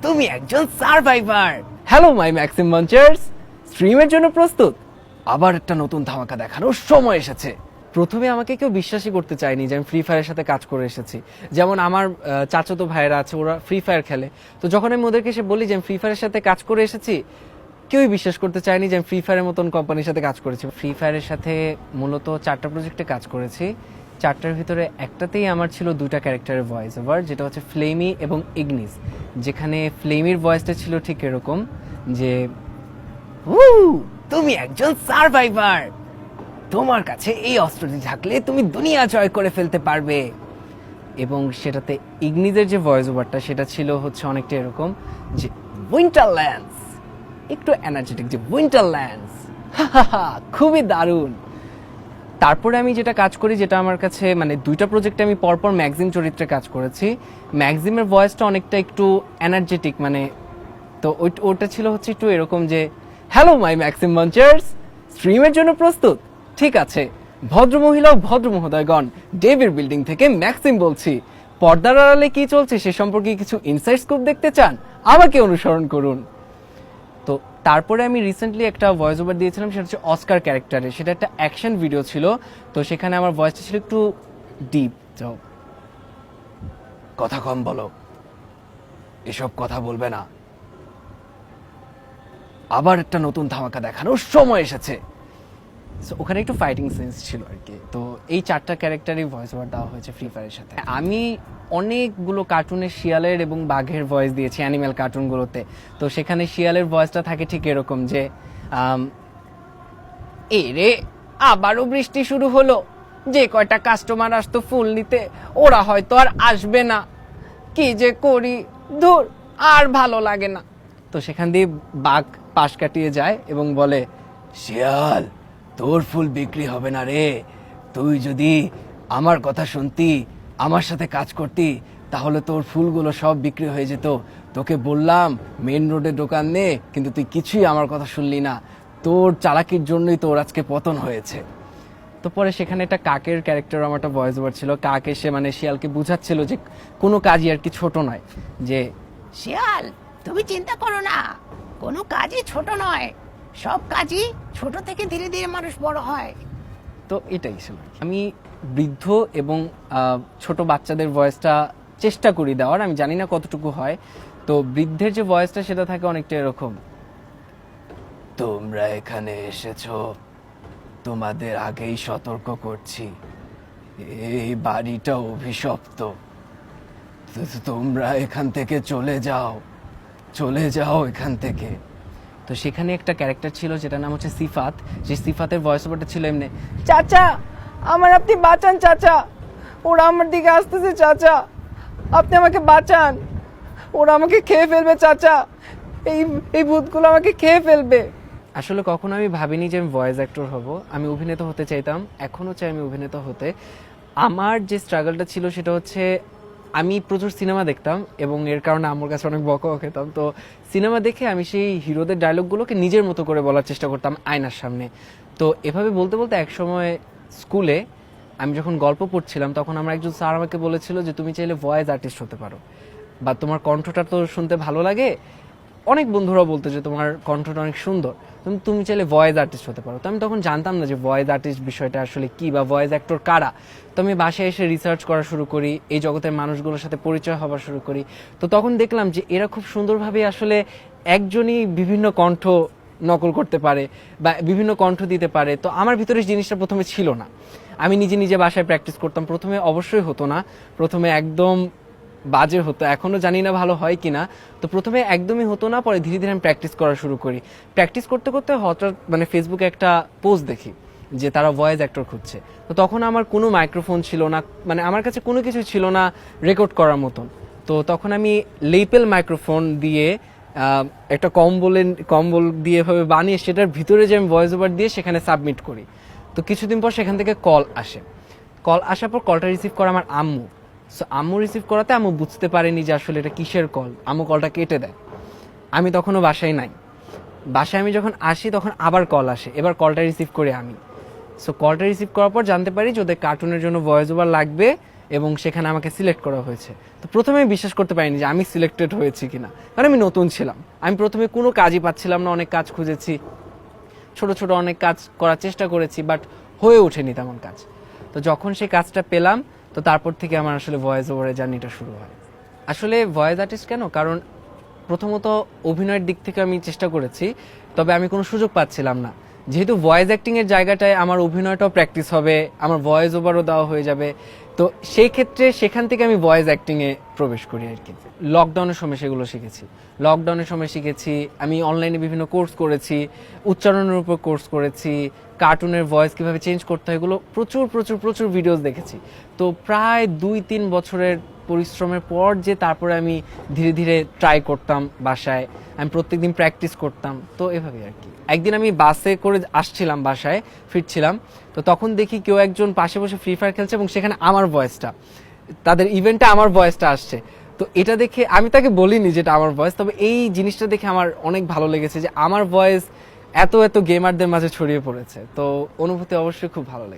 তুমি একজন survivor. Hello my Maxim মঞ্চার্স, স্ট্রিমের জন্য প্রস্তুত? আবার একটা নতুন ধামাকা দেখানোর সময় এসেছে। প্রথমে আমাকে কেউ বিশ্বাসই করতে চায়নি যে আমি ফ্রি ফায়ারের সাথে কাজ করে এসেছি। যেমন আমার চাচাতো ভাইয়েরা আছে, ওরা ফ্রি ফায়ার খেলে। তো যখন আমি ওদেরকে এসে বলি যে আমি ফ্রি ফায়ারের সাথে কাজ করে এসেছি, কেউই বিশ্বাস করতে চায়নি যে আমি ফ্রি ফায়ারের মতন কোম্পানির সাথে কাজ করেছি। ফ্রি ফায়ারের সাথে মূলত 4টা প্রজেক্টে কাজ করেছি। 4টার ভিতরে একটাতেই আমার ছিল 2টা ক্যারেক্টারের ভয়েস ওভার, যেটা হচ্ছে ফ্লেমি এবং ইগনিস। যেখানে ফ্লেমির ভয়েসটা ছিল ঠিক এরকম যে, তুমি একজন সার্ভাইভার, তোমার কাছে এই অস্ত্রটি থাকলে তুমি দুনিয়া জয় করে ফেলতে পারবে। এবং সেটাতে ইগনিজের যে ভয়েস ওভারটা সেটা ছিল হচ্ছে অনেকটা এরকম যে, উইন্টারল্যান্ডস, একটু এনার্জেটিক, যে উইন্টারল্যান্ডস, খুবই দারুণ। তারপরে আমি যেটা কাজ করি, যেটা আমার কাছে মানে 2টা প্রজেক্টে আমি পরপর ম্যাক্সিম চরিত্রে কাজ করেছি। ম্যাক্সিমের ভয়েসটা অনেকটা একটু এনার্জেটিক, মানে তো ওটা ছিল হচ্ছে একটু এরকম যে, হ্যালো মাই ম্যাক্সিম মঞ্চার্স, স্ট্রিমের জন্য প্রস্তুত? ঠিক আছে, ভদ্রমহিলা ও ভদ্র মহোদয়গণ, ডেভির বিল্ডিং থেকে ম্যাক্সিম বলছি। পর্দার আড়ালে কি চলছে সে সম্পর্কে কিছু ইনসাইড স্কুপ দেখতে চান? আমাকে অনুসরণ করুন। তো তারপরে আমি রিসেন্টলি একটা ভয়েস ওভার দিয়েছিলাম, সেটা হচ্ছে অস্কার ক্যারেক্টারে। সেটা একটা অ্যাকশন ভিডিও ছিল, তো সেখানে আমার ভয়েসটা ছিল একটু ডিপ। তো কথা কম বলো, এসব কথা বলবে না, আবার একটা নতুন ধামাকা দেখানোর সময় এসেছে। ওখানে একটু ফাইটিং সেন্স ছিল আর কি। তো এই 4টা ক্যারেক্টারই ভয়েস ওভার দেওয়া হয়েছে ফ্রি ফায়ারের সাথে। আমি অনেকগুলো কার্টুনে শিয়ালের এবং বাঘের ভয়েস দিয়েছি, অ্যানিমেল কার্টুনগুলোতে। তো সেখানে শিয়ালের ভয়েসটা থাকে ঠিক এরকম যে, এ রে, আবারও বৃষ্টি শুরু হলো, যে কয়টা কাস্টমার আসতো ফুল নিতে ওরা হয়তো আর আসবে না, কি যে করি, ধুর, আর ভালো লাগে না। তো সেখান দিয়ে বাঘ পাশ কাটিয়ে যায় এবং বলে, শিয়াল, তোর ফুল বিক্রি হবে না রে, তুই যদি আমার কথা শুনতি, আমার সাথে কাজ করতি, তাহলে তোর ফুলগুলো সব বিক্রি হয়ে যেত। তোকে বললাম মেন রোডে দোকান নে, কিন্তু তুই কিছুই আমার কথা শুনলি না, তোর চালাকির জন্যই তোর আজকে পতন হয়েছে। তো পরে সেখানে একটা কাকের ক্যারেক্টার, আমার একটা ভয়েস ওভার ছিল। কাক এসে মানে শিয়ালকে বুঝাচ্ছিল যে কোনো কাজই আর কি ছোট নয়, যে শিয়াল, তুমি চিন্তা করো না, কোনো কাজই ছোট নয়, সব কাজই ছোট থেকে ধীরে ধীরে মানুষ বড় হয়। তো এটাই ছিল। আমি বৃদ্ধ এবং ছোট বাচ্চাদের ভয়েসটা চেষ্টা করি দেওয়ার, আমি জানি না কতটুকু হয়। তো বৃদ্ধের যে ভয়েসটা সেটা থাকে অনেকটা এরকম, তোমরা এখানে এসেছো, তোমাদের আগেই সতর্ক করছি, এই বাড়িটা অভিশপ্ত, তোমরা এখান থেকে চলে যাও, চলে যাও এখান থেকে। তো সেখানে একটা ক্যারেক্টার ছিল যেটার নাম হচ্ছে সিফাত। যে সিফাতের ভয়েস ওভারটা ছিল এমনি, চাচা আমার আপনি বাঁচান, চাচা ওরা আমার দিকে আসতেছে, চাচা আপনি আমাকে বাঁচান, ওরা আমাকে খেয়ে ফেলবে, চাচা এই এই ভূতগুলো আমাকে খেয়ে ফেলবে। আসলে কখনো আমি ভাবিনি যে আমি ভয়েস অ্যাক্টর হব। আমি অভিনেতা হতে চাইতাম, এখনও চাই আমি অভিনেতা হতে। আমার যে স্ট্রাগলটা ছিল সেটা হচ্ছে, আমি প্রচুর সিনেমা দেখতাম এবং এর কারণে আমার কাছে অনেক বকাও খেতাম। তো সিনেমা দেখে আমি সেই হিরোদের ডায়লগগুলোকে নিজের মতো করে বলার চেষ্টা করতাম আয়নার সামনে। তো এভাবে বলতে বলতে একসময় স্কুলে আমি যখন গল্প পড়ছিলাম, তখন আমার একজন স্যার আমাকে বলেছিল যে তুমি চাইলে ভয়েস আর্টিস্ট হতে পারো, বা তোমার কণ্ঠটা তো শুনতে ভালো লাগে, অনেক বন্ধুরা বলতো যে তোমার কণ্ঠটা অনেক সুন্দর, তুমি চাইলে ভয়েস আর্টিস্ট হতে পারো। তো আমি তখন জানতাম না যে ভয়েস আর্টিস্ট বিষয়টা আসলে কি, বা ভয়েস অ্যাক্টর কারা। তো আমি বাসায় এসে রিসার্চ করা শুরু করি, এই জগতের মানুষগুলোর সাথে পরিচয় হওয়া শুরু করি। তো তখন দেখলাম যে এরা খুব সুন্দরভাবে আসলে একজনই বিভিন্ন কণ্ঠ নকল করতে পারে বা বিভিন্ন কণ্ঠ দিতে পারে। তো আমার ভিতরে জিনিসটা প্রথমে ছিল না, আমি নিজে নিজে বাসায় প্র্যাকটিস করতাম। প্রথমে অবশ্যই হতো না, প্রথমে একদম বাজে হতো, এখনো জানি না ভালো হয় কিনা। তো প্রথমে একদমই হতো না, পরে ধীরে ধীরে আমি প্র্যাকটিস করা শুরু করি। প্র্যাকটিস করতে করতে হঠাৎ মানে ফেসবুকে একটা পোস্ট দেখি যে তারা ভয়েস অ্যাক্টর খুঁজছে। তো তখন আমার কোনো মাইক্রোফোন ছিল না, মানে আমার কাছে কোনো কিছু ছিল না রেকর্ড করার মতন। তো তখন আমি লেপেল মাইক্রোফোন দিয়ে একটা কম্বল দিয়ে এভাবে বানিয়ে সেটার ভিতরে যে আমি ভয়েস ওভার দিয়ে সেখানে সাবমিট করি। তো কিছুদিন পর সেখান থেকে কল আসে। কল আসার পর কলটা রিসিভ করে আমার আম্মু। সো আম্মু রিসিভ করাতে আম্মু বুঝতে পারেনি যে আসলে এটা কিসের কল, আম্মু কলটা কেটে দেয়। আমি তখনও বাসায় নাই। বাসায় আমি যখন আসি তখন আবার কল আসে, এবার কলটা রিসিভ করি আমি। সো কলটা রিসিভ করার পর জানতে পারি যে ওদের কার্টুনের জন্য ভয়েস ওভার লাগবে এবং সেখানে আমাকে সিলেক্ট করা হয়েছে। তো প্রথমে আমি বিশ্বাস করতে পারিনি যে আমি সিলেক্টেড হয়েছি কিনা, কারণ আমি নতুন ছিলাম। আমি প্রথমে কোনো কাজই পাচ্ছিলাম না, অনেক কাজ খুঁজেছি, ছোট ছোট অনেক কাজ করার চেষ্টা করেছি, বাট হয়ে ওঠেনি তেমন কাজ। তো যখন সেই কাজটা পেলাম, তো তারপর থেকে আমার আসলে ভয়েস ওভারের জার্নিটা শুরু হয়। আসলে ভয়েস আর্টিস্ট কেন, কারণ প্রথমত অভিনয়ের দিক থেকে আমি চেষ্টা করেছি, তবে আমি কোনো সুযোগ পাচ্ছিলাম না। যেহেতু ভয়েস অ্যাক্টিংয়ের জায়গাটায় আমার অভিনয়টাও প্র্যাকটিস হবে, আমার ভয়েস ওভারও দেওয়া হয়ে যাবে, তো সেই ক্ষেত্রে সেখান থেকে আমি ভয়েস অ্যাক্টিংয়ে প্রবেশ করি আর কি। লকডাউনের সময় সেগুলো শিখেছি, লকডাউনের সময় শিখেছি। আমি অনলাইনে বিভিন্ন কোর্স করেছি, উচ্চারণের উপর কোর্স করেছি, কার্টুনের ভয়েস কীভাবে চেঞ্জ করতে হয়, এগুলো প্রচুর প্রচুর প্রচুর ভিডিওস দেখেছি। তো প্রায় 2-3 বছরের পরিশ্রমের পর যে তারপরে আমি ধীরে ধীরে ট্রাই করতাম বাসায়, আমি প্রত্যেকদিন প্র্যাকটিস করতাম। তো এভাবেই আর কি। একদিন আমি বাসে করে আসছিলাম, বাসায় ফিরছিলাম, তো তখন দেখি কেউ একজন পাশে বসে ফ্রি ফায়ার খেলছে এবং সেখানে আমার ভয়েসটা, তাদের ইভেন্টে আমার ভয়েসটা আসছে। তো এটা দেখে আমি তাকে বলিনি যেটা আমার ভয়েস, তবে এই জিনিসটা দেখে আমার অনেক ভালো লেগেছে যে আমার ভয়েস এত এত গেমারদের মাঝে ছড়িয়ে পড়েছে। তো অনুভূতি অবশ্যই খুব ভালো লেগেছে।